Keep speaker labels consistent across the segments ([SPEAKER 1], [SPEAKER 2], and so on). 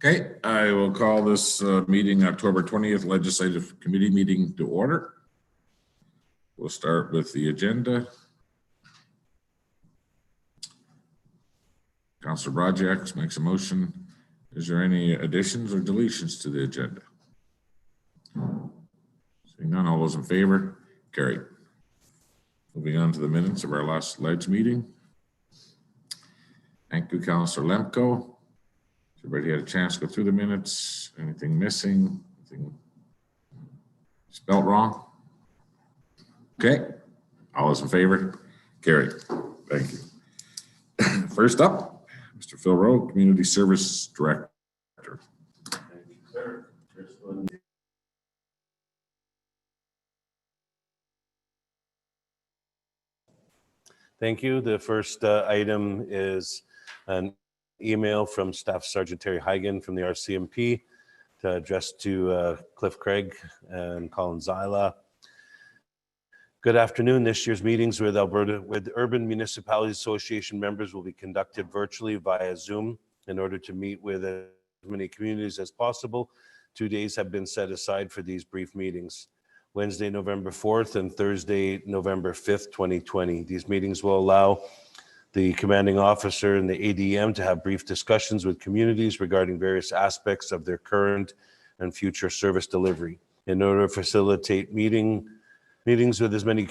[SPEAKER 1] Okay, I will call this meeting October 20th Legislative Committee meeting to order. We'll start with the agenda. Councillor Brajak makes a motion. Is there any additions or deletions to the agenda? Seeing none, all those in favor? Carried. Moving on to the minutes of our last Ledge meeting. Thank you, Councillor Lemko. Everybody had a chance to go through the minutes. Anything missing? Anything spelled wrong? Okay. All those in favor? Carried. Thank you. First up, Mr. Phil Rowe, Community Service Director.
[SPEAKER 2] Thank you, sir. First one. Thank you. The first item is an email from Staff Sergeant Terry Heigan from the RCMP to address to Cliff Craig and Colin Zyla. Good afternoon. This year's meetings with Urban Municipalities Association members will be conducted virtually via Zoom in order to meet with as many communities as possible. 2 days have been set aside for these brief meetings. Wednesday, November 4th and Thursday, November 5th, 2020. These meetings will allow the commanding officer and the ADM to have brief discussions with communities regarding various aspects of their current and future service delivery. In order to facilitate meetings with as many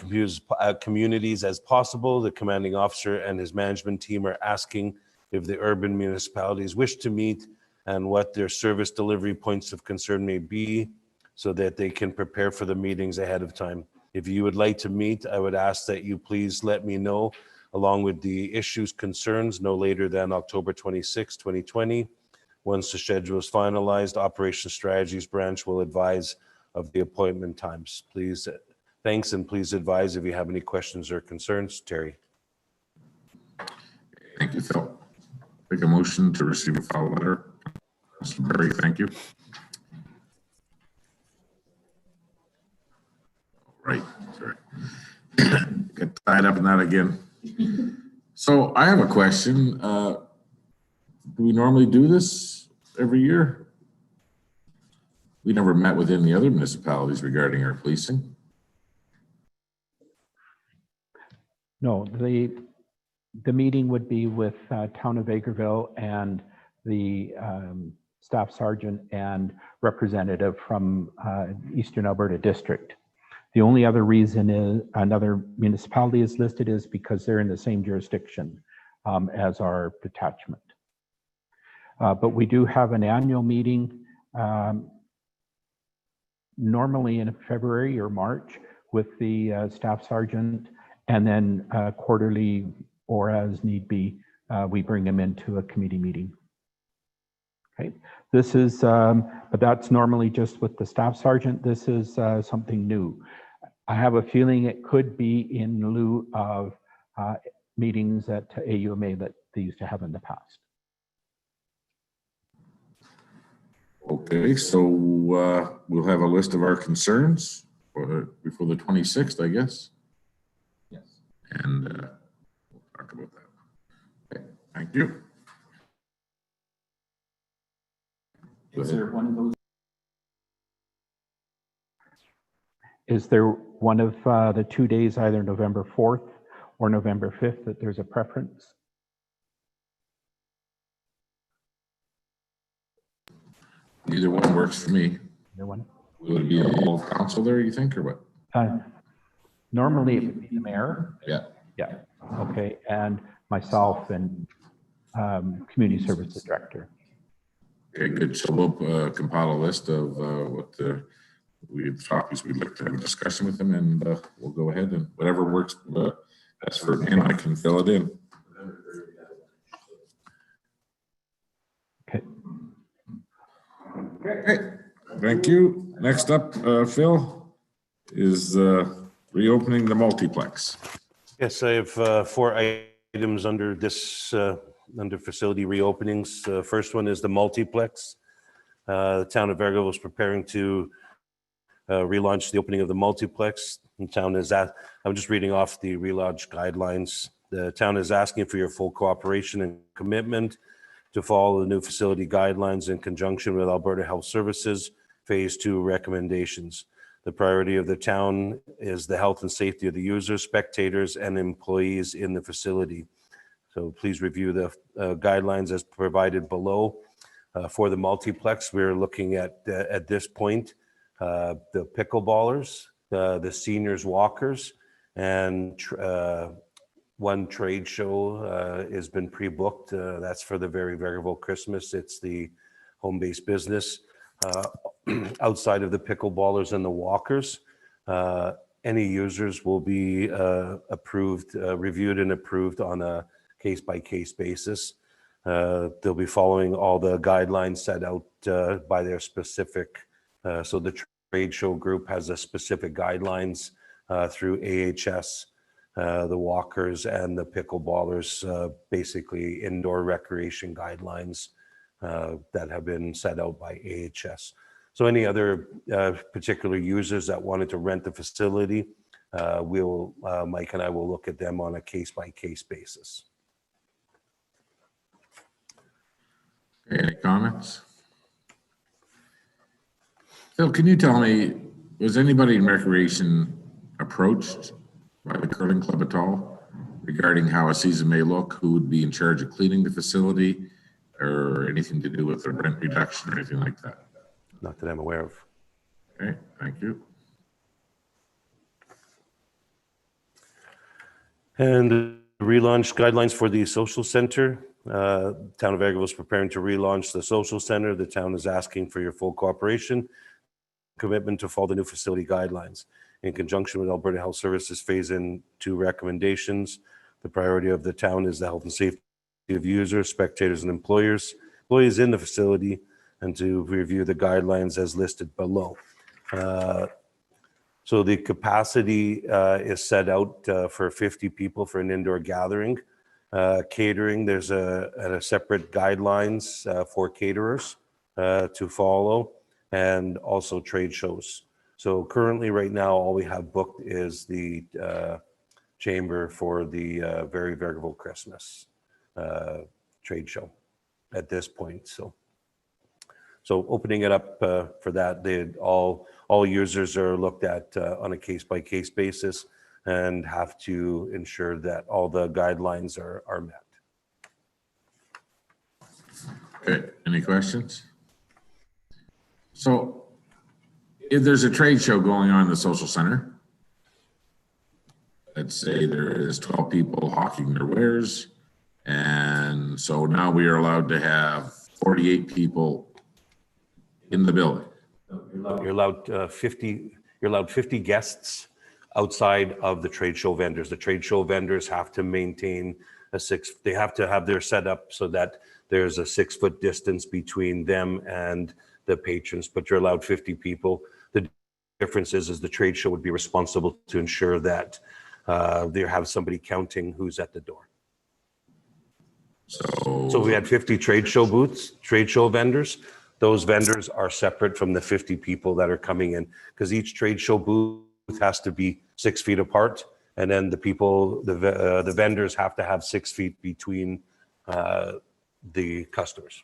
[SPEAKER 2] communities as possible, the commanding officer and his management team are asking if the urban municipalities wish to meet and what their service delivery points of concern may be so that they can prepare for the meetings ahead of time. If you would like to meet, I would ask that you please let me know along with the issues concerns no later than October 26, 2020. Once the schedule is finalized, Operations Strategies Branch will advise of the appointment times. Please, thanks, and please advise if you have any questions or concerns. Terry.
[SPEAKER 1] Thank you, Phil. Take a motion to receive a file letter. Mr. Barry, thank you. Right, sorry. Get tied up in that again. So I have a question. Do we normally do this every year? We never met with any other municipalities regarding our policing.
[SPEAKER 3] No, the meeting would be with Town of Vegreville and the staff sergeant and representative from Eastern Alberta District. The only other reason is another municipality is listed is because they're in the same jurisdiction as our detachment. But we do have an annual meeting normally in February or March with the staff sergeant, and then quarterly or as need be, we bring them into a committee meeting. Okay, this is, but that's normally just with the staff sergeant. This is something new. I have a feeling it could be in lieu of meetings at AUMA that they used to have in the past.
[SPEAKER 1] Okay, so we'll have a list of our concerns before the 26th, I guess.
[SPEAKER 2] Yes.
[SPEAKER 1] And we'll talk about that. Okay, thank you.
[SPEAKER 3] Is there one of those? Is there one of the 2 days, either November 4th or November 5th, that there's a preference?
[SPEAKER 1] Either one works for me.
[SPEAKER 3] Either one?
[SPEAKER 1] Will it be a whole council there, you think, or what?
[SPEAKER 3] Normally it would be the mayor.
[SPEAKER 1] Yeah.
[SPEAKER 3] Yeah, okay, and myself and community services director.
[SPEAKER 1] Okay, good. So we'll compile a list of what the topics we'd like to have a discussion with them, and we'll go ahead and whatever works best for me, and I can fill it in.
[SPEAKER 3] Okay.
[SPEAKER 1] Okay, thank you. Next up, Phil, is reopening the multiplex.
[SPEAKER 2] Yes, I have 4 items under this under facility reopenings. First one is the multiplex. The town of Vegreville was preparing to relaunch the opening of the multiplex. The town is at, I'm just reading off the relaunch guidelines. The town is asking for your full cooperation and commitment to follow the new facility guidelines in conjunction with Alberta Health Services Phase 2 recommendations. The priority of the town is the health and safety of the users, spectators, and employees in the facility. So please review the guidelines as provided below. For the multiplex, we're looking at this point, the pickleballers, the seniors walkers, and one trade show has been pre-booked. That's for the Very Variable Christmas. It's the home-based business. Outside of the pickleballers and the walkers, any users will be reviewed and approved on a case-by-case basis. They'll be following all the guidelines set out by their specific, so the trade show group has a specific guidelines through AHS, the walkers and the pickleballers, basically indoor recreation guidelines that have been set out by AHS. So any other particular users that wanted to rent the facility, Mike and I will look at them on a case-by-case basis.
[SPEAKER 1] Any comments? Phil, can you tell me, was anybody in recreation approached by the curling club at all regarding how a season may look? Who would be in charge of cleaning the facility, or anything to do with the rent reduction or anything like that?
[SPEAKER 2] Not that I'm aware of.
[SPEAKER 1] Okay, thank you.
[SPEAKER 2] And the relaunch guidelines for the social center. Town of Vegreville is preparing to relaunch the social center. The town is asking for your full cooperation, commitment to follow the new facility guidelines. In conjunction with Alberta Health Services Phase 2 recommendations, the priority of the town is the health and safety of users, spectators, and employees in the facility, and to review the guidelines as listed below. So the capacity is set out for 50 people for an indoor gathering. Catering, there's a separate guidelines for caterers to follow, and also trade shows. So currently, right now, all we have booked is the chamber for the Very Variable Christmas trade show at this point. So opening it up for that, all users are looked at on a case-by-case basis and have to ensure that all the guidelines are met.
[SPEAKER 1] Okay, any questions? So if there's a trade show going on in the social center, let's say there is 12 people hawking their wares, and so now we are allowed to have 48 people in the building.
[SPEAKER 2] You're allowed 50 guests outside of the trade show vendors. The trade show vendors have to maintain they have to have their setup so that there's a 6-foot distance between them and the patrons, but you're allowed 50 people. The difference is the trade show would be responsible to ensure that they have somebody counting who's at the door. So we had 50 trade show booths, trade show vendors. Those vendors are separate from the 50 people that are coming in, because each trade show booth has to be 6 feet apart, and then the vendors have to have 6 feet between the customers.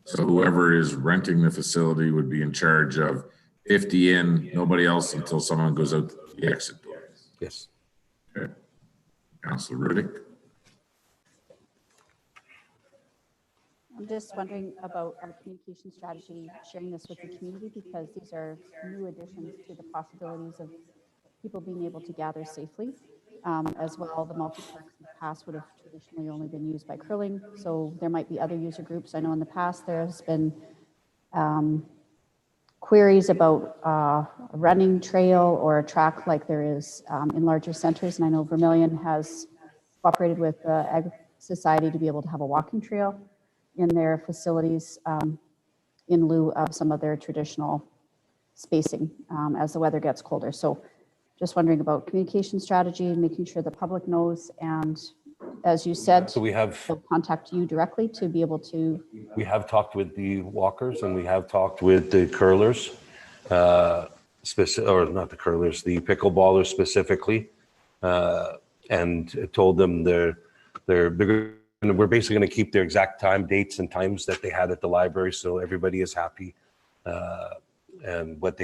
[SPEAKER 1] So whoever is renting the facility would be in charge of 50 in, nobody else until someone goes out the exit door.
[SPEAKER 2] Yes.
[SPEAKER 1] Okay. Councilor Rudick.
[SPEAKER 4] I'm just wondering about our communication strategy, sharing this with the community, because these are new additions to the possibilities of people being able to gather safely. As well, the multiplex in the past would have traditionally only been used by curling, so there might be other user groups. I know in the past there has been queries about a running trail or a track like there is in larger centers, and I know Vermilion has cooperated with the Ag Society to be able to have a walking trail in their facilities in lieu of some of their traditional spacing as the weather gets colder. So just wondering about communication strategy and making sure the public knows. And as you said,
[SPEAKER 2] So
[SPEAKER 4] they'll contact you directly to be able to.
[SPEAKER 2] we have talked with the walkers, and we have talked with the curlers, or not the curlers, the pickleballers specifically. and told them we're basically going to keep their exact dates and times that they had at the library, so everybody is happy, and what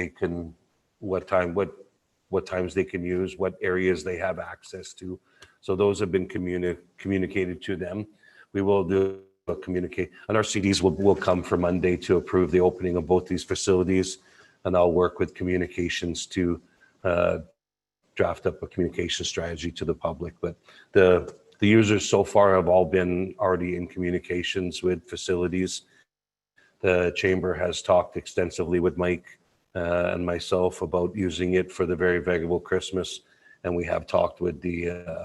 [SPEAKER 2] times they can use, what areas they have access to. So those have been communicated to them. We will do a communicate, and our CDs will come for Monday to approve the opening of both these facilities, and I'll work with communications to draft up a communication strategy to the public. But the users so far have all been already in communications with facilities. The chamber has talked extensively with Mike and myself about using it for the Very Valuable Christmas, and we have talked with the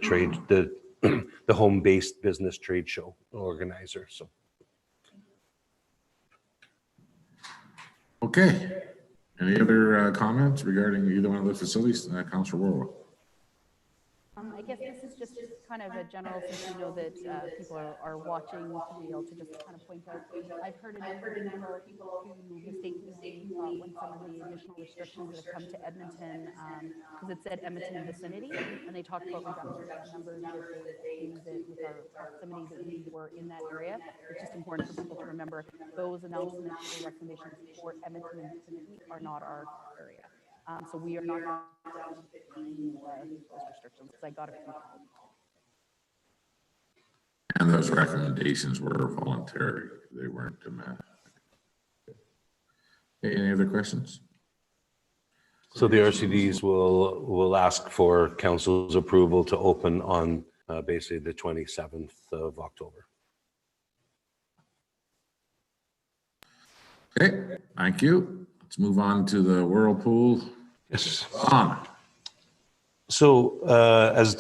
[SPEAKER 2] trade, the home-based business trade show organizer. So,
[SPEAKER 1] Okay. Any other comments regarding either one of the facilities? Councillor Warwick.
[SPEAKER 4] I guess this is just kind of a general, since we know that people are watching, to be able to just kind of point out. I've heard a number of people who mistakenly thought when some of the additional restrictions that have come to Edmonton, because it said Edmonton vicinity, and they talked about reduction in numbers that they assumed that with our proximity that we were in that area. It's just important for people to remember those announcements or recommendations for Edmonton and vicinity are not our area. So we are not down to 15 those restrictions, because I got a few calls.
[SPEAKER 1] And those recommendations were voluntary. They weren't demanded. Any other questions?
[SPEAKER 2] so the RCDs will ask for council's approval to open on basically the 27th of October.
[SPEAKER 1] Okay, thank you. Let's move on to the Whirlpool.
[SPEAKER 2] Yes.
[SPEAKER 1] Sauna.
[SPEAKER 2] So as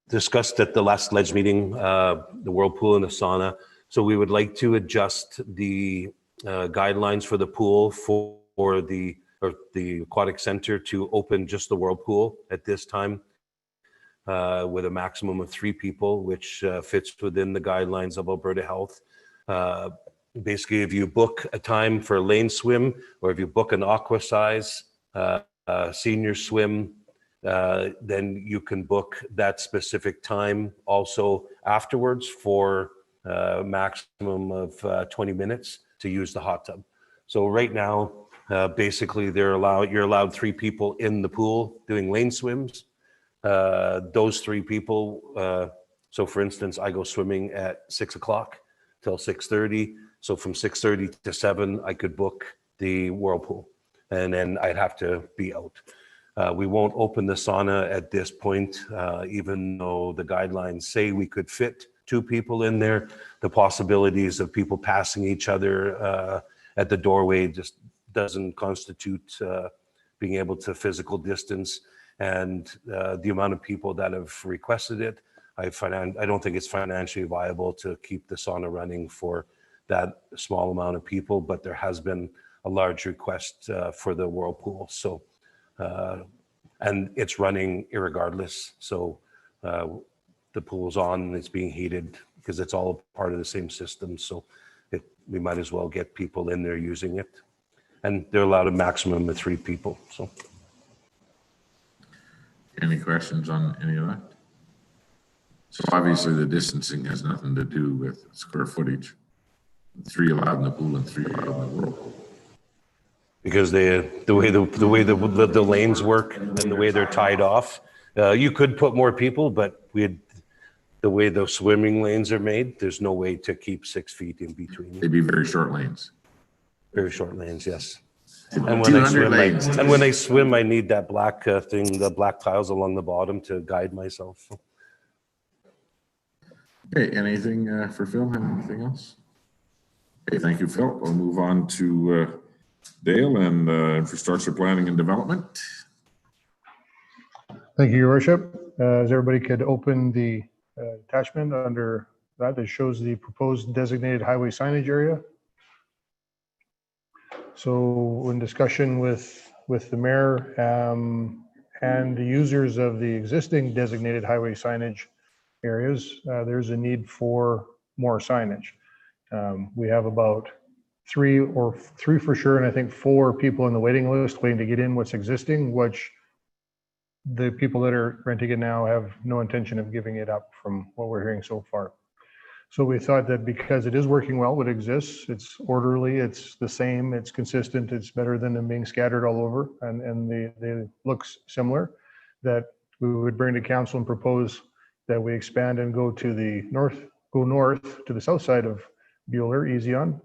[SPEAKER 2] discussed at the last ledge meeting, the Whirlpool and the sauna. So we would like to adjust the guidelines for the pool for the aquatic center to open just the Whirlpool at this time with a maximum of 3 people, which fits within the guidelines of Alberta Health. Basically, if you book a time for a lane swim, or if you book an aqua size senior swim, then you can book that specific time also afterwards for a maximum of 20 minutes to use the hot tub. So right now, basically you're allowed 3 people in the pool doing lane swims. Those 3 people, so for instance, I go swimming at 6 o'clock till 6:30. So from 6:30 to 7, I could book the Whirlpool, and then I'd have to be out. We won't open the sauna at this point, even though the guidelines say we could fit 2 people in there. The possibilities of people passing each other at the doorway just doesn't constitute being able to physical distance. And the amount of people that have requested it, I don't think it's financially viable to keep the sauna running for that small amount of people, but there has been a large request for the Whirlpool. So, and it's running irregardless. So the pool's on and it's being heated because it's all part of the same system. So we might as well get people in there using it. And they're allowed a maximum of 3 people. So.
[SPEAKER 1] Any questions on any of that? So obviously the distancing has nothing to do with square footage. 3 allowed in the pool and 3 allowed in the Whirlpool.
[SPEAKER 2] Because the way the lanes work and the way they're tied off, you could put more people, but the way the swimming lanes are made, there's no way to keep 6 feet in between.
[SPEAKER 1] They'd be very short lanes.
[SPEAKER 2] Very short lanes, yes.
[SPEAKER 1] And
[SPEAKER 2] when I swim, I need that black thing, the black tiles along the bottom to guide myself.
[SPEAKER 1] Okay, anything for Phil? Anything else? Okay, thank you, Phil. We'll move on to Dale and infrastructure planning and development.
[SPEAKER 5] Thank you, Your Worship. As everybody could open the attachment under that shows the proposed designated highway signage area. So in discussion with the mayor and the users of the existing designated highway signage areas, there's a need for more signage. We have about 3 for sure, and I think 4 people in the waiting list waiting to get in what's existing, which the people that are renting it now have no intention of giving it up from what we're hearing so far. So we thought that because it is working well, it exists, it's orderly, it's the same, it's consistent, it's better than them being scattered all over, and they looks similar, that we would bring to council and propose that we expand and go to the north, go north to the south side of Bueller, easy on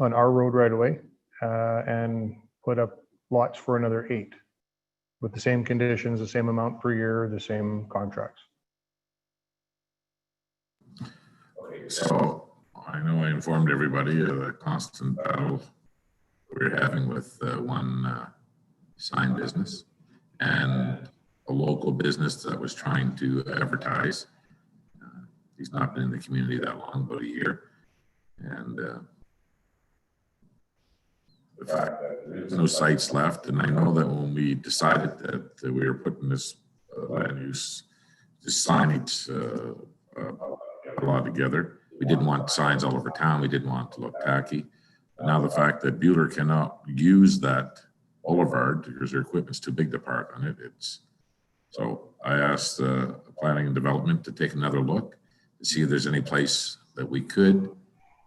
[SPEAKER 5] our road right away, and put up lots for another 8 with the same conditions, the same amount per year, the same contracts.
[SPEAKER 1] So I know I informed everybody of the constant battle we're having with one sign business and a local business that was trying to advertise. He's not been in the community that long, about a year. And the fact that there's no sites left, and I know that when we decided that we were putting this land use, this signage law together, we didn't want signs all over town. We didn't want it to look tacky. But now the fact that Bueller cannot use that boulevard because their equipment's too big to park on it, so I asked Planning and Development to take another look to see if there's any place that we could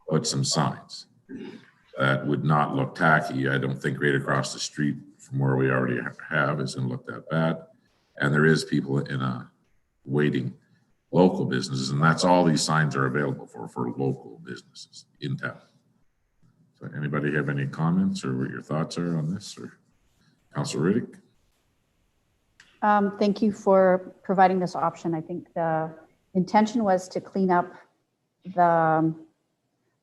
[SPEAKER 1] put some signs that would not look tacky. I don't think right across the street from where we already have is going to look that bad. And there is people in a waiting, local businesses, and that's all these signs are available for local businesses in town. So anybody have any comments or what your thoughts are on this? Or Councilor Riddick?
[SPEAKER 4] Thank you for providing this option. I think the intention was to clean up the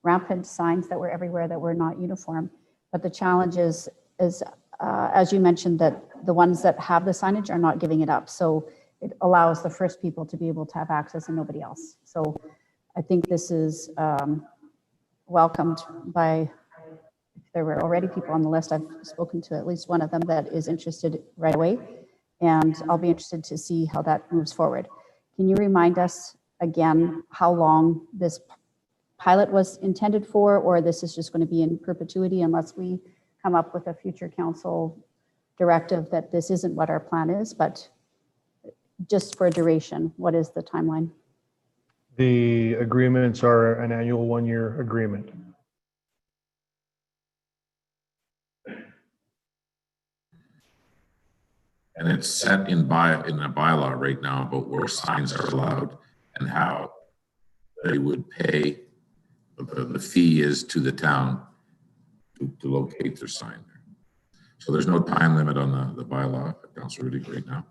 [SPEAKER 4] rampant signs that were everywhere that were not uniform. But the challenge is as you mentioned, that the ones that have the signage are not giving it up. So it allows the first people to be able to have access and nobody else. So I think this is welcomed by, if there were already people on the list, I've spoken to at least one of them that is interested right away. And I'll be interested to see how that moves forward. Can you remind us again how long this pilot was intended for, or this is just going to be in perpetuity unless we come up with a future council directive that this isn't what our plan is, but just for duration, what is the timeline?
[SPEAKER 5] The agreements are an annual 1-year agreement.
[SPEAKER 1] And it's set in a bylaw right now about where signs are allowed and how they would pay, the fee is to the town to locate their sign there. So there's no time limit on the bylaw, Councilor Riddick, right now.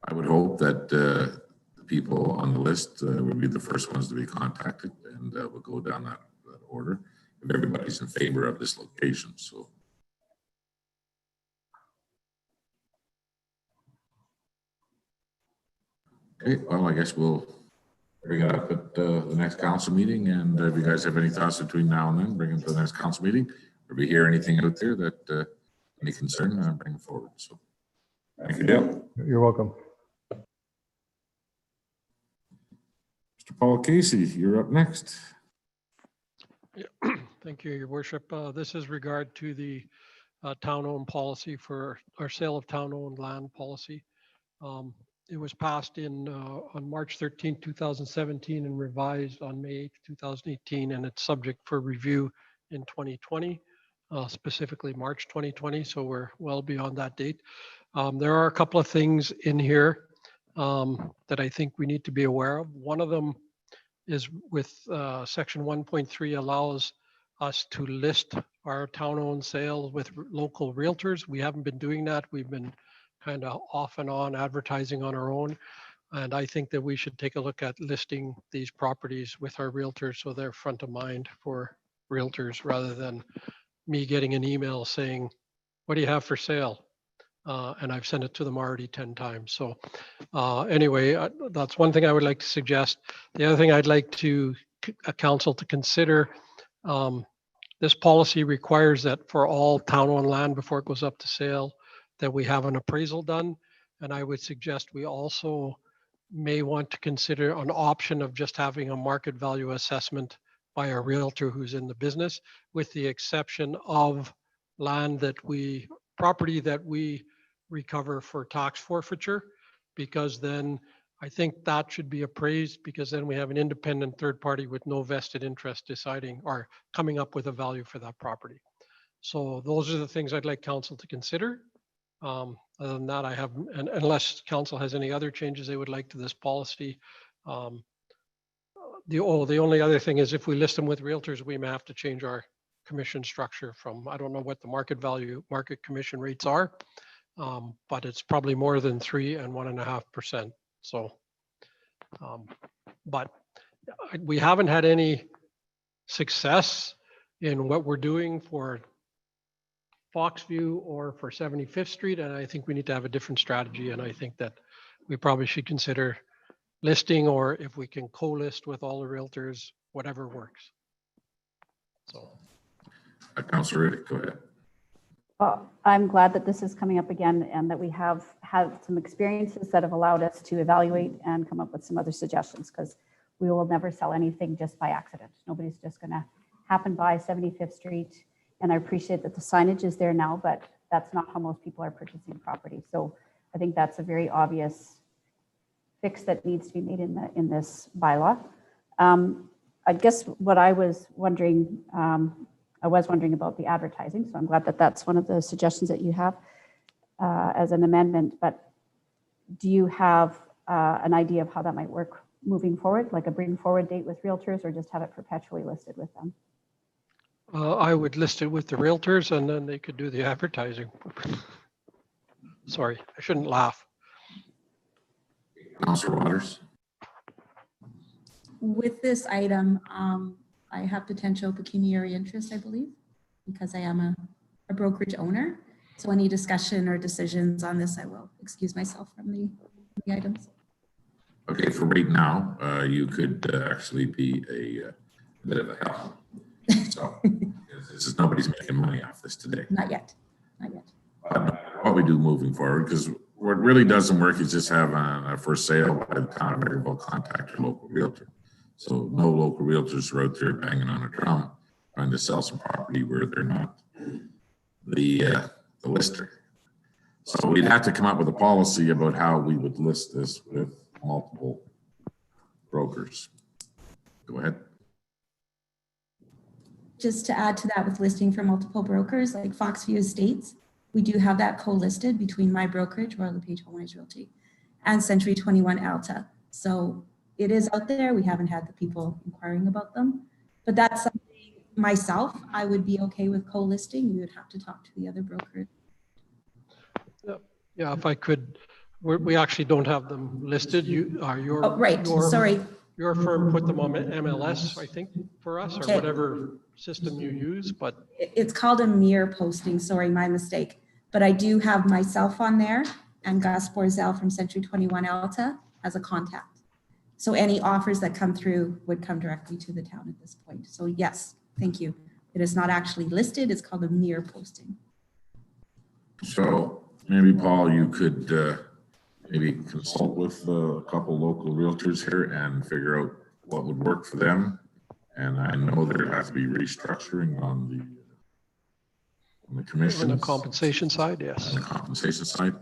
[SPEAKER 1] I would hope that the people on the list would be the first ones to be contacted, and we'll go down that order if everybody's in favor of this location. So. Okay, well, I guess we'll bring it up at the next council meeting, and if you guys have any thoughts between now and then, bring them to the next council meeting. If we hear anything out there that any concern, bring it forward. So, thank you, Dale.
[SPEAKER 5] You're welcome.
[SPEAKER 1] Mr. Paul Casey, you're up next.
[SPEAKER 6] Yeah. Thank you, Your Worship. This is regard to the town-owned policy for our sale of town-owned land policy. It was passed on March 13, 2017 and revised on May 8, 2018, and it's subject for review in 2020, specifically March 2020, so we're well beyond that date. There are a couple of things in here that I think we need to be aware of. One of them is with section 1.3 allows us to list our town-owned sales with local realtors. We haven't been doing that. We've been kind of off and on advertising on our own. And I think that we should take a look at listing these properties with our realtors so they're front of mind for realtors rather than me getting an email saying, what do you have for sale? And I've sent it to them already 10 times. So anyway, that's one thing I would like to suggest. The other thing I'd like to council to consider, this policy requires that for all town-owned land before it goes up to sale, that we have an appraisal done. And I would suggest we also may want to consider an option of just having a market value assessment by a realtor who's in the business, with the exception of land that we property that we recover for tax forfeiture, because then I think that should be appraised, because then we have an independent third party with no vested interest deciding or coming up with a value for that property. So those are the things I'd like council to consider. Other than that, I have, and unless council has any other changes they would like to this policy. The only other thing is if we list them with realtors, we may have to change our commission structure from, I don't know what the market commission rates are, but it's probably more than 3 and 1.5%. So, but we haven't had any success in what we're doing for Foxview or for 75th Street. And I think we need to have a different strategy. And I think that we probably should consider listing, or if we can co-list with all the realtors, whatever works. So.
[SPEAKER 1] Councilor Riddick, go ahead.
[SPEAKER 4] Well, I'm glad that this is coming up again and that we have had some experiences that have allowed us to evaluate and come up with some other suggestions, because we will never sell anything just by accident. Nobody's just going to happen by 75th Street. And I appreciate that the signage is there now, but that's not how most people are purchasing property. So I think that's a very obvious fix that needs to be made in this bylaw. I guess what I was wondering about the advertising. So I'm glad that that's one of the suggestions that you have as an amendment. But do you have an idea of how that might work moving forward, like a bring forward date with realtors, or just have it perpetually listed with them?
[SPEAKER 6] I would list it with the realtors and then they could do the advertising. Sorry, I shouldn't laugh.
[SPEAKER 1] Councilor Waters.
[SPEAKER 7] With this item, I have potential pecuniary interest, I believe, because I am a brokerage owner. So any discussion or decisions on this, I will excuse myself from the items.
[SPEAKER 1] Okay, for right now, you could actually be a bit of a help. So, this is, nobody's making money off this today.
[SPEAKER 7] Not yet, not yet.
[SPEAKER 1] What we do moving forward, because what really doesn't work is just have a for sale by the town of Maryville contact your local realtor. So no local realtors are out there banging on a drum trying to sell some property where they're not the lister. So we'd have to come up with a policy about how we would list this with multiple brokers. Go ahead.
[SPEAKER 7] Just to add to that, with listing for multiple brokers, like Foxview Estates, we do have that co-listed between my brokerage, Royal LePage Homeowners Realty, and Century 21 Alta. So it is out there. We haven't had the people inquiring about them, but that's something myself, I would be okay with co-listing. You would have to talk to the other brokers.
[SPEAKER 6] Yeah, if I could, we actually don't have them listed. You are your.
[SPEAKER 7] Oh, right, sorry.
[SPEAKER 6] Your firm put them on MLS, I think, for us, or
[SPEAKER 7] Okay.
[SPEAKER 6] whatever system you use, but.
[SPEAKER 7] It's called a mere posting. Sorry, my mistake. But I do have myself on there and Gus Borzel from Century 21 Alta as a contact. So any offers that come through would come directly to the town at this point. So yes, thank you. It is not actually listed. It's called a mere posting.
[SPEAKER 1] So maybe Paul, you could maybe consult with a couple local realtors here and figure out what would work for them. And I know there has to be restructuring on the commission.
[SPEAKER 6] On the compensation side, yes.
[SPEAKER 1] On the compensation side,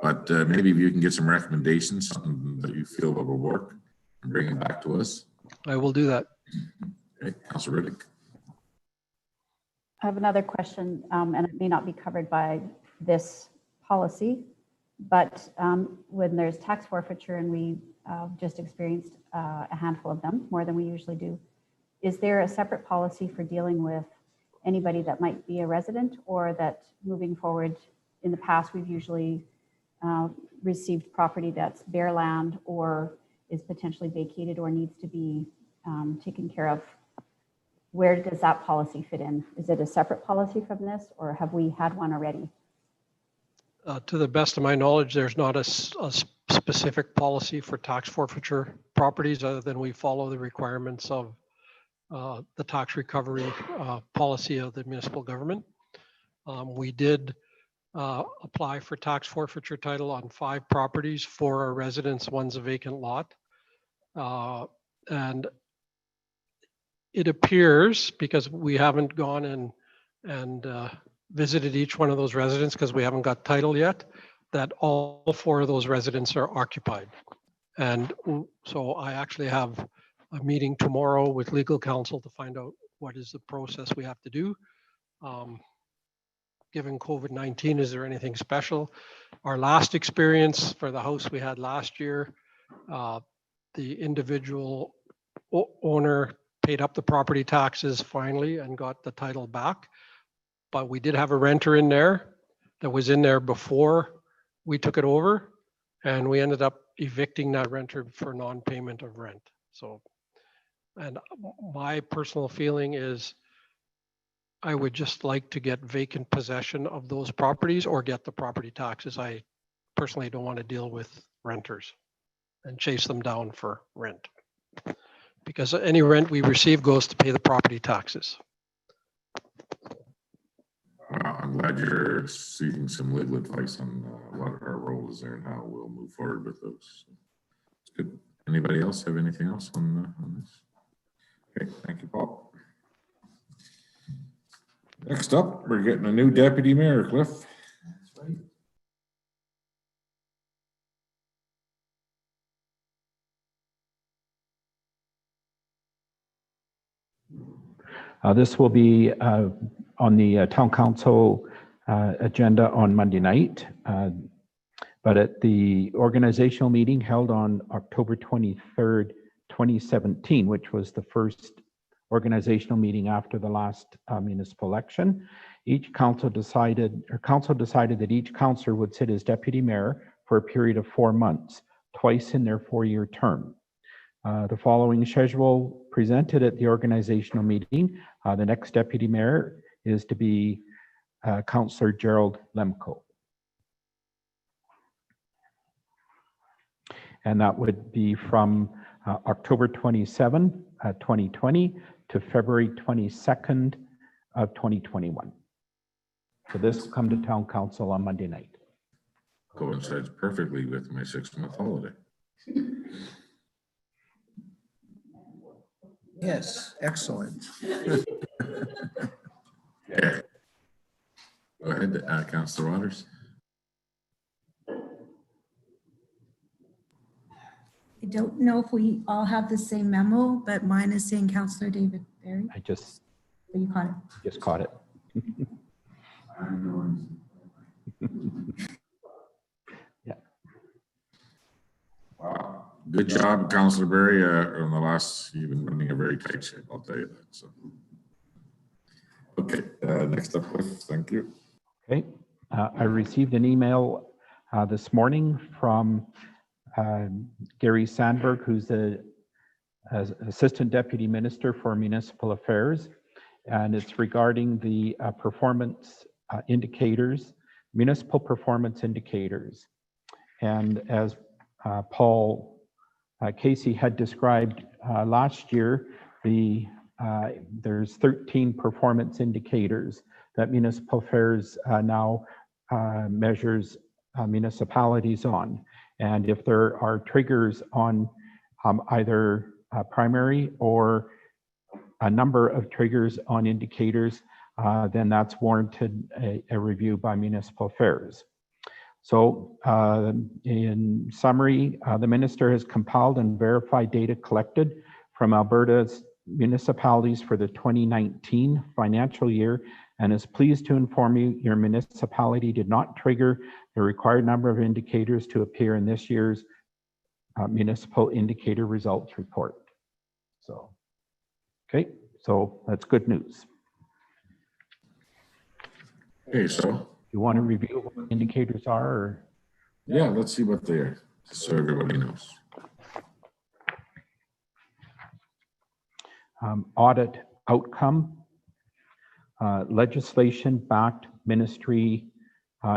[SPEAKER 1] but maybe if you can get some recommendations, something that you feel that will work, and bring it back to us.
[SPEAKER 6] I will do that.
[SPEAKER 1] Okay, Councilor Riddick.
[SPEAKER 4] I have another question, and it may not be covered by this policy, but when there's tax forfeiture, and we just experienced a handful of them, more than we usually do, is there a separate policy for dealing with anybody that might be a resident, or that moving forward in the past, we've usually received property that's bare land or is potentially vacated or needs to be taken care of? Where does that policy fit in? Is it a separate policy from this, or have we had one already?
[SPEAKER 6] To the best of my knowledge, there's not a specific policy for tax forfeiture properties, other than we follow the requirements of the tax recovery policy of the municipal government. We did apply for tax forfeiture title on 5 properties, 4 are residents, 1's a vacant lot. And it appears, because we haven't gone and visited each one of those residents because we haven't got title yet, that all 4 of those residents are occupied. And so I actually have a meeting tomorrow with legal counsel to find out what is the process we have to do. Given COVID-19, is there anything special? Our last experience for the house we had last year, the individual owner paid up the property taxes finally and got the title back. But we did have a renter in there that was in there before we took it over, and we ended up evicting that renter for non-payment of rent. So, and my personal feeling is I would just like to get vacant possession of those properties or get the property taxes. I personally don't want to deal with renters and chase them down for rent, because any rent we receive goes to pay the property taxes.
[SPEAKER 1] I'm glad you're seeking some legal advice on what our role is there and how we'll move forward with those. It's good. Anybody else have anything else on this? Okay, thank you, Paul. Next up, we're getting a new deputy mayor, Cliff.
[SPEAKER 8] That's right.
[SPEAKER 3] This will be on the town council agenda on Monday night. But at the organizational meeting held on October 23rd, 2017, which was the first organizational meeting after the last municipal election, council decided that each councillor would sit as deputy mayor for a period of 4 months, twice in their 4-year term. The following schedule presented at the organizational meeting. The next deputy mayor is to be Councillor Gerald Lemko. And that would be from October 27, 2020 to February 22nd of 2021. So this will come to town council on Monday night.
[SPEAKER 1] Coincides perfectly with my 6-month holiday.
[SPEAKER 8] Yes, excellent.
[SPEAKER 1] Yeah. Go ahead, Councillor Waters.
[SPEAKER 7] I don't know if we all have the same memo, but mine is saying Councillor David Barry.
[SPEAKER 3] I just
[SPEAKER 7] Oh, you caught it.
[SPEAKER 3] caught it. Yeah.
[SPEAKER 1] Wow. Good job, Councillor Berry. On the last, you've been running a very tight ship, I'll tell you that. So, okay, next up, Cliff. Thank you.
[SPEAKER 3] Okay. I received an email this morning from Gary Sandberg, who's the Assistant Deputy Minister for Municipal Affairs, and it's regarding the performance indicators, municipal performance indicators. And as Paul Casey had described last year, there's 13 performance indicators that Municipal Affairs now measures municipalities on. And if there are triggers on either primary or a number of triggers on indicators, then that's warranted a review by Municipal Affairs. So in summary, the minister has compiled and verified data collected from Alberta's municipalities for the 2019 financial year and is pleased to inform you your municipality did not trigger the required number of indicators to appear in this year's municipal indicator results report. So, okay, so that's good news.
[SPEAKER 1] Okay, so
[SPEAKER 3] You want to review what indicators are? Or?
[SPEAKER 1] yeah, let's see what they are, so everybody knows.
[SPEAKER 3] Audit outcome, legislation-backed ministry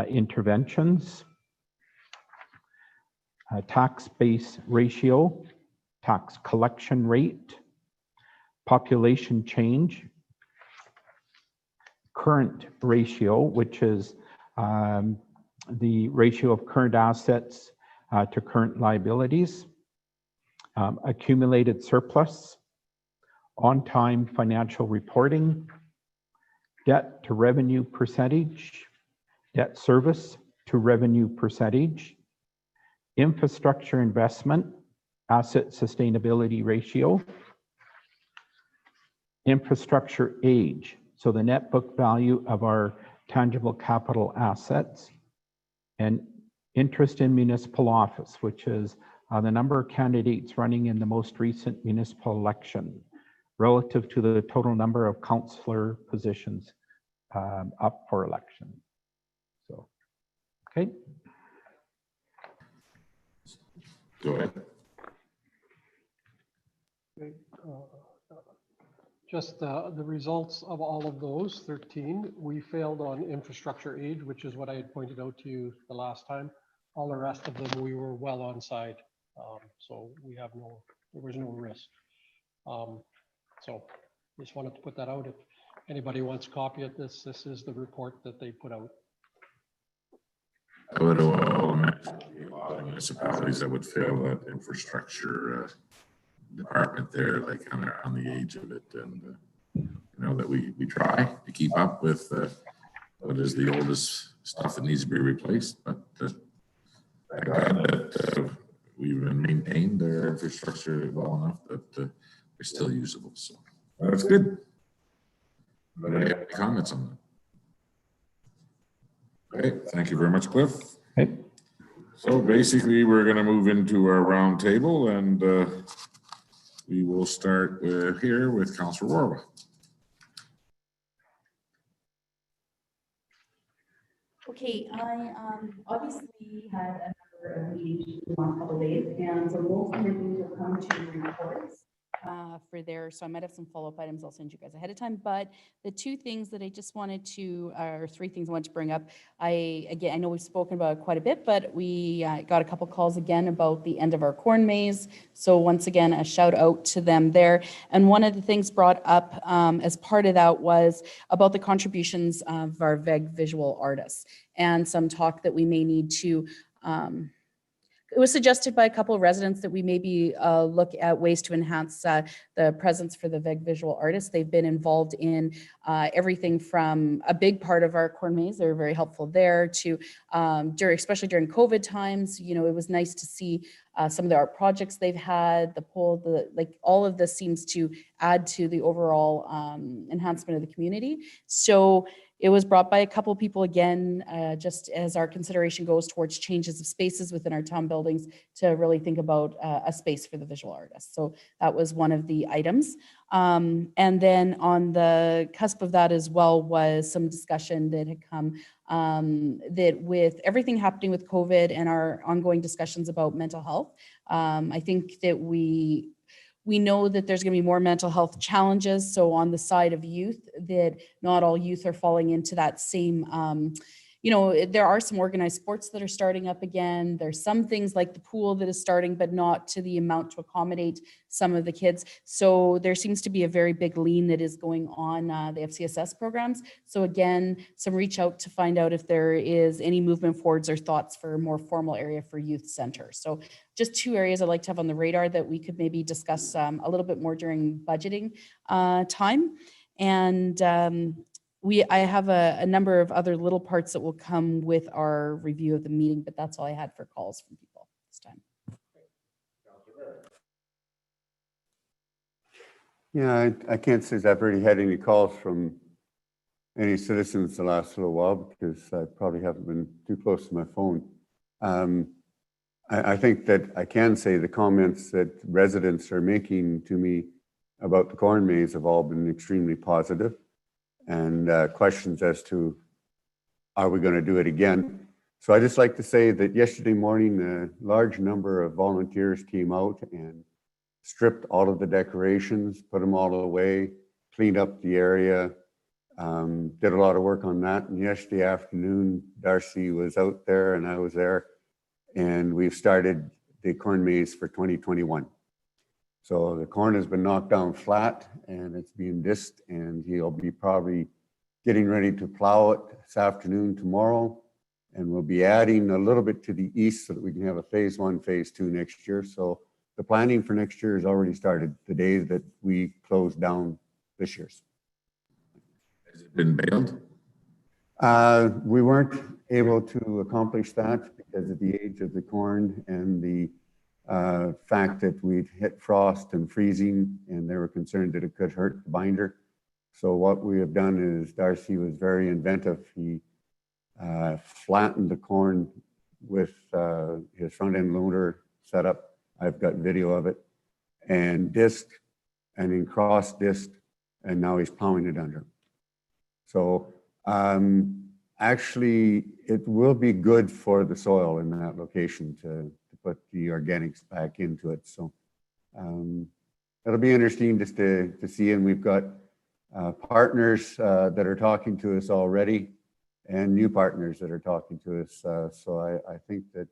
[SPEAKER 3] interventions, tax base ratio, tax collection rate, population change, current ratio, which is the ratio of current assets to current liabilities, accumulated surplus, on-time financial reporting, debt to revenue percentage, debt service to revenue percentage, infrastructure investment, asset sustainability ratio, infrastructure age, so the net book value of our tangible capital assets, and interest in municipal office, which is the number of candidates running in the most recent municipal election relative to the total number of councillor positions up for election. So, okay.
[SPEAKER 1] Go ahead.
[SPEAKER 6] Just the results of all of those 13, we failed on infrastructure age, which is what I had pointed out to you the last time. All the rest of them, we were well on side. So we have there was no risk. So just wanted to put that out. If anybody wants a copy of this, this is the report that they put out.
[SPEAKER 1] I would imagine a lot of municipalities that would fail that infrastructure department there, like on the age of it, and you know that we try to keep up with what is the oldest stuff that needs to be replaced, but thank God that we've maintained our infrastructure well enough that they're still usable. So that's good. But I have any comments on that? Okay, thank you very much, Cliff.
[SPEAKER 3] Okay.
[SPEAKER 1] So basically, we're going to move into our round table, and we will start here with Councillor Warwa.
[SPEAKER 9] Okay, I obviously had a number of meetings in the last couple of days, and so most of the things will come to reports for there. So I might have some follow-up items I'll send you guys ahead of time. But the two things that I just wanted to, or three things I wanted to bring up, I know we've spoken about it quite a bit, but we got a couple calls again about the end of our corn maze. So once again, a shout out to them there. And one of the things brought up as part of that was about the contributions of our VEG visual artists and some talk that we may need to it was suggested by a couple of residents that we maybe look at ways to enhance the presence for the VEG visual artists. They've been involved in everything from a big part of our corn maze. They're very helpful there to, especially during COVID times, you know, it was nice to see some of the art projects they've had, the poll, like all of this seems to add to the overall enhancement of the community. So it was brought by a couple of people again, just as our consideration goes towards changes of spaces within our town buildings to really think about a space for the visual artists. So that was one of the items. And then on the cusp of that as well was some discussion that had come that with everything happening with COVID and our ongoing discussions about mental health, I think that we know that there's going to be more mental health challenges. So on the side of youth, that not all youth are falling into that same, you know, there are some organized sports that are starting up again. There's some things like the pool that is starting, but not to the amount to accommodate some of the kids. So there seems to be a very big lean that is going on the FCSS programs. So again, some reach out to find out if there is any movement forwards or thoughts for a more formal area for youth center. So just two areas I'd like to have on the radar that we could maybe discuss a little bit more during budgeting time. And I have a number of other little parts that will come with our review of the meeting, but that's all I had for calls from people this time.
[SPEAKER 10] Yeah, I can't say I've already had any calls from any citizens the last little while because I probably haven't been too close to my phone. I think that I can say the comments that residents are making to me about the corn maze have all been extremely positive, and questions as to, are we going to do it again? So I just like to say that yesterday morning, a large number of volunteers came out and stripped all of the decorations, put them all away, cleaned up the area, did a lot of work on that. And yesterday afternoon, Darcy was out there and I was there, and we've started the corn maze for 2021. So the corn has been knocked down flat and it's being disked, and he'll be probably getting ready to plow it this afternoon, tomorrow. And we'll be adding a little bit to the east so that we can have a phase 1, phase 2 next year. So the planning for next year has already started the day that we closed down this year's.
[SPEAKER 1] Has it Been bailed?
[SPEAKER 10] We weren't able to accomplish that because of the age of the corn and the fact that we'd hit frost and freezing, and they were concerned that it could hurt the binder. So what we have done is Darcy was very inventive. He flattened the corn with his front end loader setup. I've got video of it, and disc, and then cross disc, and now he's plowing it under. So actually, it will be good for the soil in that location to put the organics back into it. So it'll be interesting just to see, and we've got partners that are talking to us already, and new partners that are talking to us. So I think that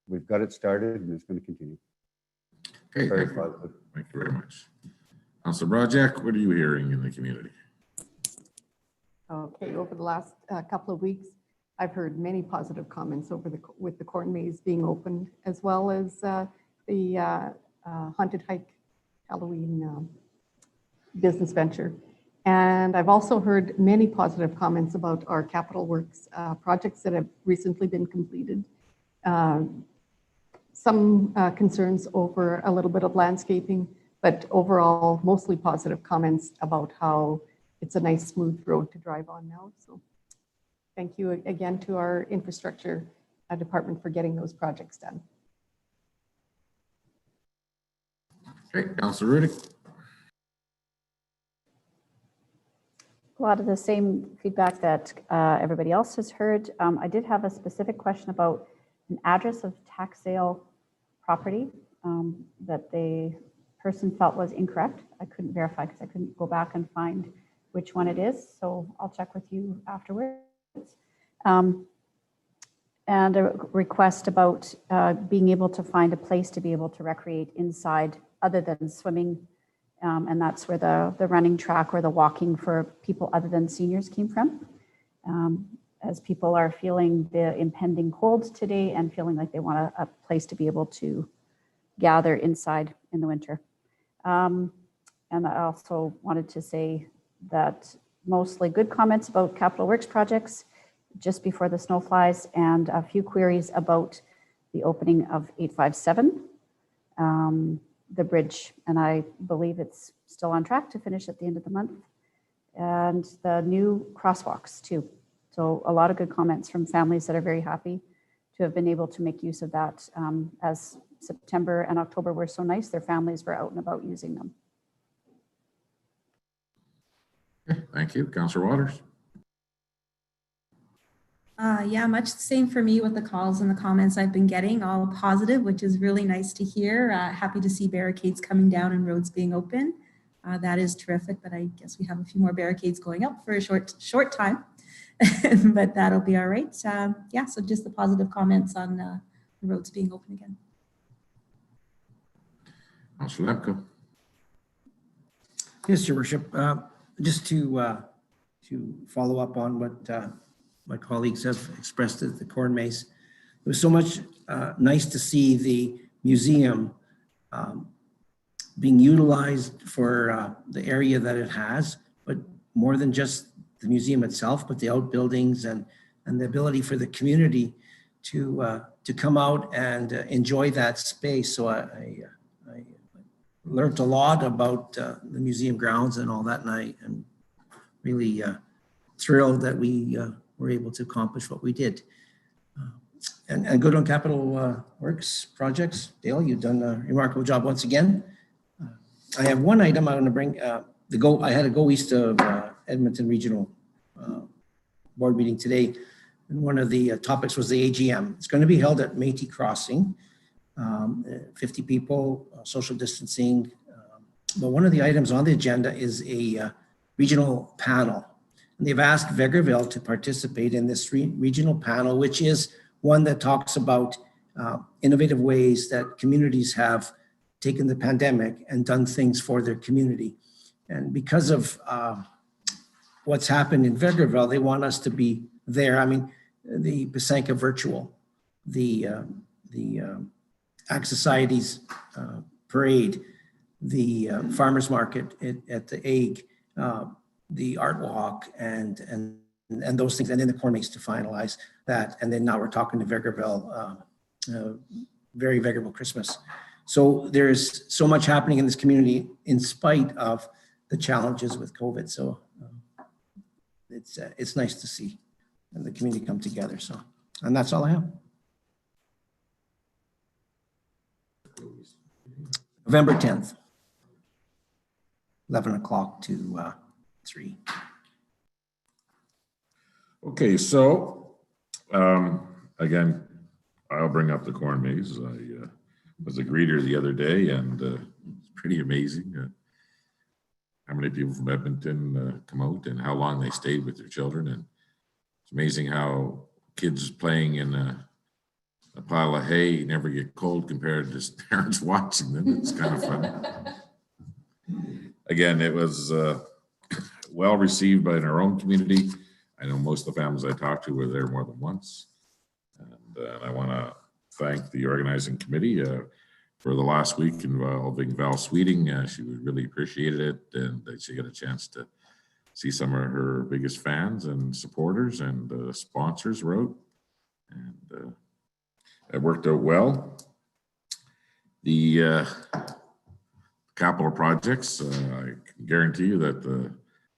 [SPEAKER 10] we've got it started, and it's going to continue.
[SPEAKER 1] Okay,
[SPEAKER 10] Very
[SPEAKER 1] thank you.
[SPEAKER 10] positive.
[SPEAKER 1] Thank you very much. Councilor Brajak, what are you hearing in the community?
[SPEAKER 11] Okay, over the last couple of weeks, I've heard many positive comments with the corn maze being opened, as well as the haunted hike Halloween business venture. And I've also heard many positive comments about our capital works projects that have recently been completed. Some concerns over a little bit of landscaping, but overall, mostly positive comments about how it's a nice, smooth road to drive on now. So thank you again to our infrastructure department for getting those projects done.
[SPEAKER 1] Okay, Councilor Rudy.
[SPEAKER 4] A lot of the same feedback that everybody else has heard. I did have a specific question about an address of tax sale property that the person felt was incorrect. I couldn't verify because I couldn't go back and find which one it is. So I'll check with you afterwards. And a request about being able to find a place to be able to recreate inside other than swimming. And that's where the running track or the walking for people other than seniors came from. As people are feeling the impending colds today and feeling like they want a place to be able to gather inside in the winter. And I also wanted to say that mostly good comments about capital works projects just before the snow flies, and a few queries about the opening of 857, the bridge, and I believe it's still on track to finish at the end of the month, and the new crosswalks too. So a lot of good comments from families that are very happy to have been able to make use of that. As September and October were so nice, their families were out and about using them.
[SPEAKER 1] Okay, thank you. Councilor Waters.
[SPEAKER 7] Yeah, much the same for me with the calls and the comments I've been getting, all positive, which is really nice to hear. Happy to see barricades coming down and roads being open. That is terrific, but I guess we have a few more barricades going up for a short time, but that'll be all right. Yeah, so just the positive comments on the roads being open again.
[SPEAKER 1] Councilor Lemko.
[SPEAKER 8] Yes, Your Worship. Just to follow up on what my colleagues have expressed at the corn maze, it was so much nice to see the museum being utilized for the area that it has, but more than just the museum itself, but the outbuildings and the ability for the community to come out and enjoy that space. So I learned a lot about the museum grounds and all that, and I'm really thrilled that we were able to accomplish what we did. And good on capital works projects. Dale, you've done a remarkable job once again. I have one item I want to bring. I had a Go East of Edmonton Regional board meeting today, and one of the topics was the AGM. It's going to be held at Métis Crossing, 50 people, social distancing. But one of the items on the agenda is a regional panel. And they've asked Vegreville to participate in this regional panel, which is one that talks about innovative ways that communities have taken the pandemic and done things for their community. And because of what's happened in Vegreville, they want us to be there. I mean, the Besanka Virtual, the Act Society's parade, the farmers market at the AIG, the art walk and those things, and then the corn maze to finalize that. And then now we're talking to Vegreville, very Vegreville Christmas. So there's so much happening in this community in spite of the challenges with COVID. So it's nice to see the community come together. So, and that's all I have. November 10th, 11 o'clock to 3.
[SPEAKER 1] Okay, so again, I'll bring up the corn maze. I was a greeter the other day, and it's pretty amazing how many people from Edmonton come out and how long they stayed with their children. And it's amazing how kids playing in a pile of hay never get cold compared to parents watching them. It's kind of fun. Again, it was well received by in our own community. I know most of the families I talked to were there more than once. And I want to thank the organizing committee for the last week involving Val Sweeting. She really appreciated it, and that she got a chance to see some of her biggest fans and supporters and sponsors wrote. And it worked out well. The capital projects, I can guarantee you that the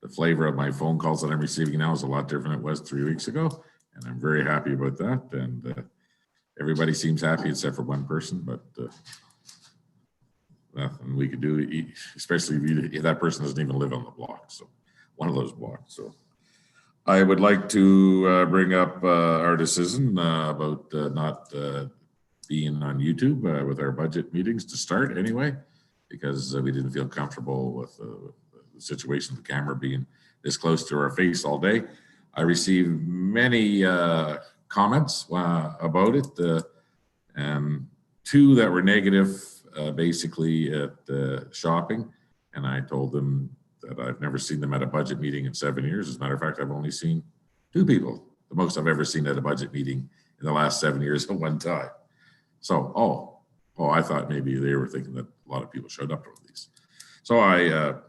[SPEAKER 1] flavor of my phone calls that I'm receiving now is a lot different than it was 3 weeks ago. And I'm very happy about that. And everybody seems happy except for one person, but nothing we could do, especially if that person doesn't even live on the block. So one of those blocks. So I would like to bring up our decision about not being on YouTube with our budget meetings to start anyway, because we didn't feel comfortable with the situation of the camera being this close to our face all day. I received many comments about it, and 2 that were negative, basically at shopping. And I told them that I've never seen them at a budget meeting in 7 years. As a matter of fact, I've only seen 2 people, the most I've ever seen at a budget meeting in the last 7 years at one time. So, oh, I thought maybe they were thinking that a lot of people showed up to these. So I have,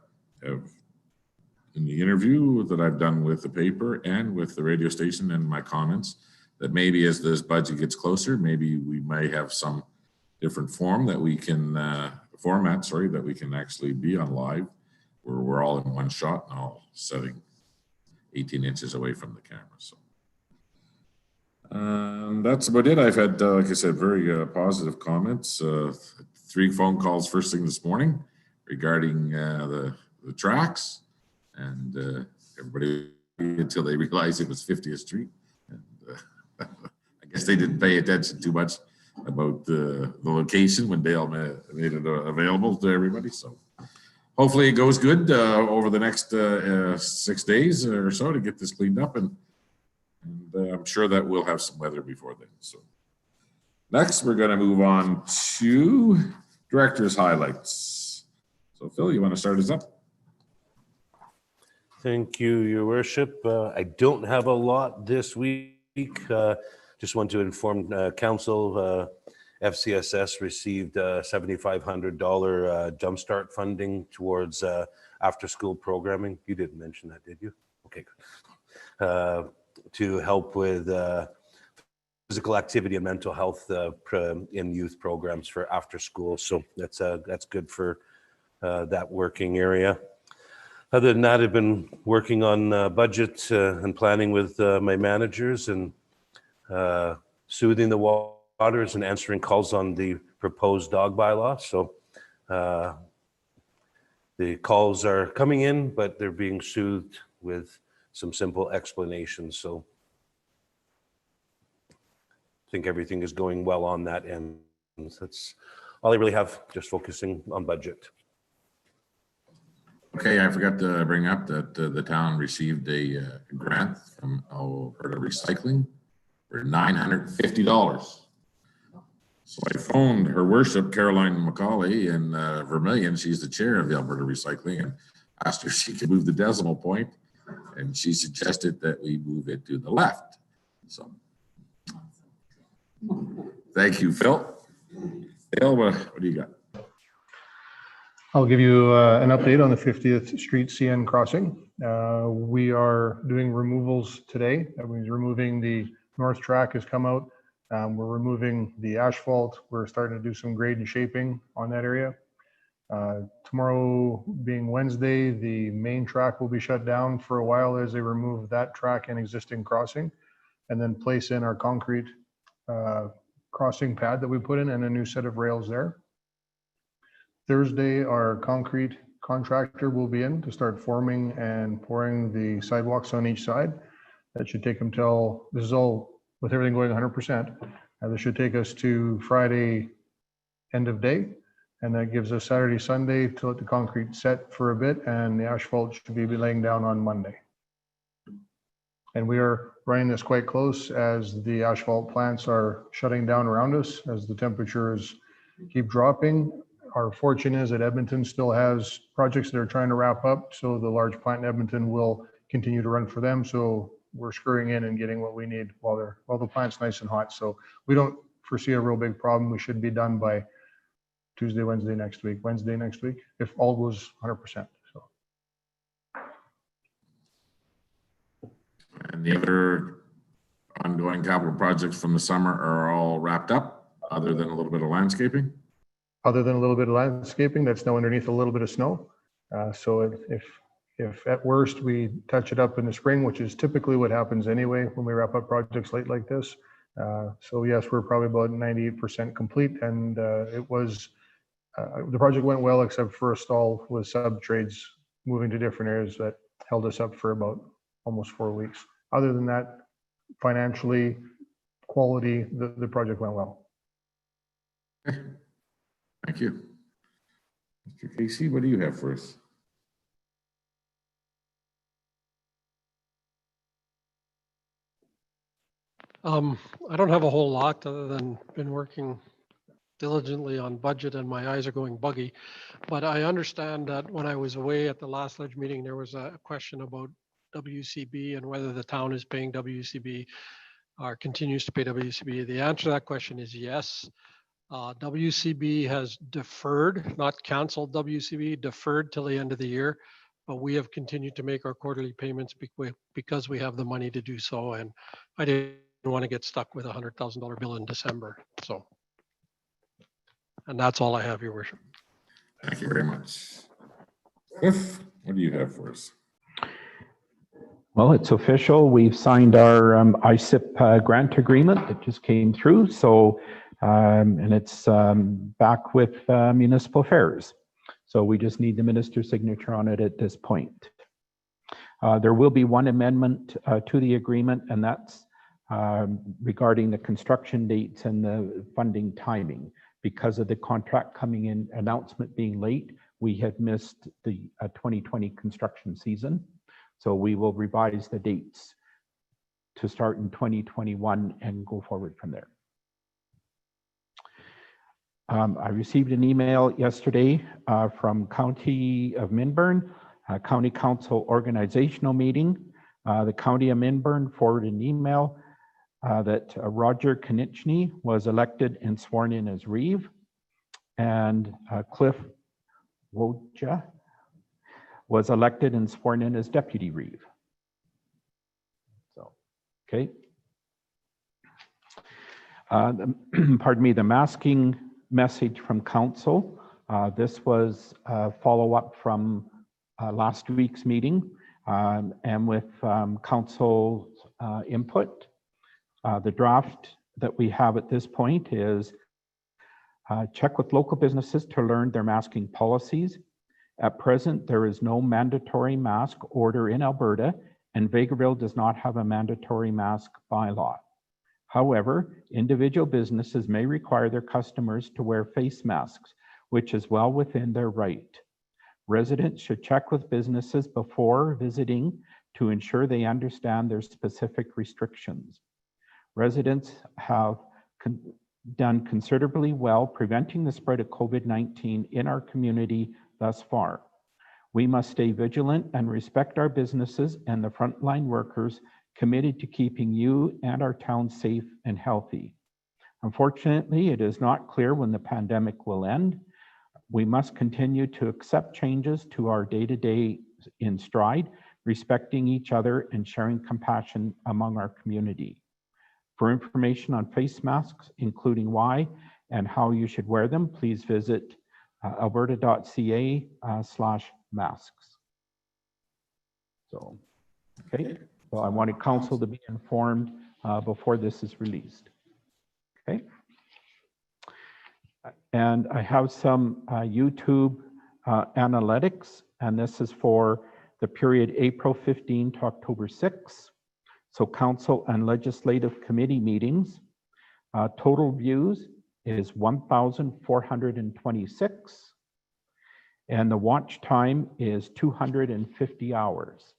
[SPEAKER 1] in the interview that I've done with the paper and with the radio station and my comments, that maybe as this budget gets closer, maybe we may have some different format that we can actually be on live, where we're all in one shot and all sitting 18 inches away from the camera. So that's about it. I've had, like I said, very positive comments. 3 phone calls first thing this morning regarding the tracks, and everybody until they realized it was 50th Street. And I guess they didn't pay attention too much about the location when Dale made it available to everybody. So hopefully it goes good over the next 6 days or so to get this cleaned up, and I'm sure that we'll have some weather before then. So next we're going to move on to director's highlights. So Phil, you want to start us up?
[SPEAKER 2] Thank you, Your Worship. I don't have a lot this week. Just want to inform Council, FCSS received $7,500 jumpstart funding towards after-school programming. You didn't mention that, did you? Okay, good. To help with physical activity and mental health in youth programs for after school. So that's good for that working area. Other than that, I've been working on budget and planning with my managers and soothing the waters and answering calls on the proposed dog bylaw. So the calls are coming in, but they're being soothed with some simple explanations. So I think everything is going well on that end. That's all I really have, just focusing on budget.
[SPEAKER 1] Okay, I forgot to bring up that the town received a grant from Alberta Recycling for $950. So I phoned Her Worship Caroline McCauley in Vermilion. She's the chair of the Alberta Recycling, and asked her if she could move the decimal point, and she suggested that we move it to the left. So thank you, Phil. Phil, what do you got?
[SPEAKER 5] I'll give you an update on the 50th Street CN crossing. We are doing removals today. That means removing the north track has come out. We're removing the asphalt. We're starting to do some grade and shaping on that area. Tomorrow being Wednesday, the main track will be shut down for a while as they remove that track and existing crossing, and then place in our concrete crossing pad that we put in and a new set of rails there. Thursday, our concrete contractor will be in to start forming and pouring the sidewalks on each side. That should take them till, this is all with everything going 100%. This should take us to Friday, end of day. And that gives us Saturday, Sunday to let the concrete set for a bit, and the asphalt should be laying down on Monday. And we are running this quite close as the asphalt plants are shutting down around us as the temperatures keep dropping. Our fortune is that Edmonton still has projects that are trying to wrap up, so the large plant in Edmonton will continue to run for them. So we're screwing in and getting what we need while the plant's nice and hot. So we don't foresee a real big problem. We should be done by Tuesday, Wednesday next week, if all goes 100%. So.
[SPEAKER 1] And the other ongoing capital projects from the summer are all wrapped up, other than a little bit of landscaping?
[SPEAKER 5] Other than a little bit of landscaping, that's now underneath a little bit of snow. So if at worst we touch it up in the spring, which is typically what happens anyway when we wrap up projects late like this. So yes, we're probably about 98% complete, and it was, the project went well except for a stall with sub trades moving to different areas that held us up for about almost 4 weeks. Other than that, financially, quality, the project went well.
[SPEAKER 1] Okay. Thank you. Mr. Casey, what do you have for us?
[SPEAKER 6] I don't have a whole lot other than been working diligently on budget and my eyes are going buggy. But I understand that when I was away at the last ledge meeting, there was a question about WCB and whether the town is paying WCB or continues to pay WCB. The answer to that question is yes. WCB has deferred, not canceled WCB, deferred till the end of the year, but we have continued to make our quarterly payments because we have the money to do so. And I didn't want to get stuck with a $100,000 bill in December. So, and that's all I have, Your Worship.
[SPEAKER 1] Thank you very much. Cliff, what do you have for us?
[SPEAKER 3] Well, it's official. We've signed our ISIP grant agreement that just came through. So, and it's back with municipal affairs. So we just need the minister's signature on it at this point. There will be one amendment to the agreement, and that's regarding the construction dates and the funding timing. Because of the contract coming in, announcement being late, we had missed the 2020 construction season. So we will revise the dates to start in 2021 and go forward from there. I received an email yesterday from County of Minburn, County Council organizational meeting. The County of Minburn forwarded an email that Roger Konieczny was elected and sworn in as Reeve, and Cliff Wojcik was elected and sworn in as Deputy Reeve. So, okay. Pardon me, the masking message from council. This was a follow-up from last week's meeting and with council's input. The draft that we have at this point is check with local businesses to learn their masking policies. At present, there is no mandatory mask order in Alberta, and Vegreville does not have a mandatory mask bylaw. However, individual businesses may require their customers to wear face masks, which is well within their right. Residents should check with businesses before visiting to ensure they understand their specific restrictions. Residents have done considerably well preventing the spread of COVID-19 in our community thus far. We must stay vigilant and respect our businesses and the frontline workers committed to keeping you and our town safe and healthy. Unfortunately, it is not clear when the pandemic will end. We must continue to accept changes to our day-to-day in stride, respecting each other and sharing compassion among our community. For information on face masks, including why and how you should wear them, please visit alberta.ca/masks. So, okay, so I wanted council to be informed before this is released. Okay. And I have some YouTube analytics, and this is for the period April 15 to October 6. So council and legislative committee meetings, total views is 1,426. And the watch time is 250 hours.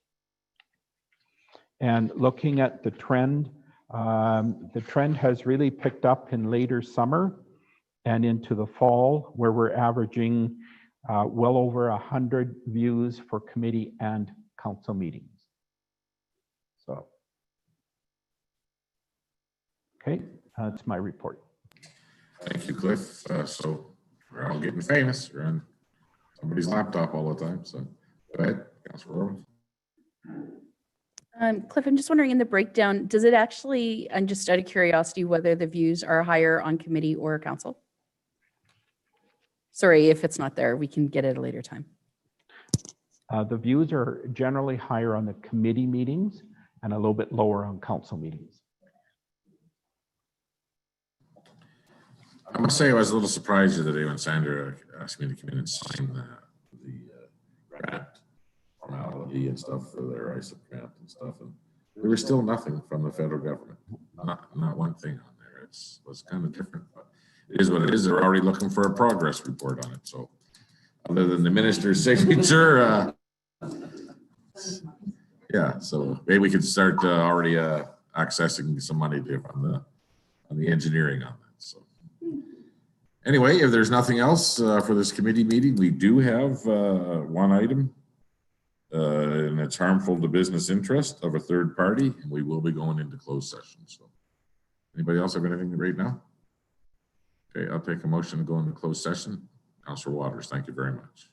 [SPEAKER 3] And looking at the trend has really picked up in later summer and into the fall, where we're averaging well over 100 views for committee and council meetings. So, okay, that's my report.
[SPEAKER 1] Thank you, Cliff. So we're all getting famous. We're on somebody's laptop all the time. So go ahead, Councilor Rowan.
[SPEAKER 9] Cliff, I'm just wondering in the breakdown, does it actually, and just out of curiosity, whether the views are higher on committee or council? Sorry, if it's not there, we can get it at a later time.
[SPEAKER 3] The views are generally higher on the committee meetings and a little bit lower on council meetings.
[SPEAKER 1] I must say I was a little surprised the day when Sandra asked me to come in and sign the grant formality and stuff for their ISIP grant and stuff. And there was still nothing from the federal government. Not one thing on there. It was kind of different, but it is what it is. They're already looking for a progress report on it. So other than the minister's signature, yeah, so maybe we could start already accessing some money on the engineering on that. So anyway, if there's nothing else for this committee meeting, we do have one item, and it's harmful to business interest of a third party, and we will be going into closed session. So anybody else have anything right now? Okay, I'll take a motion to go into closed session. Councilor Waters, thank you very much.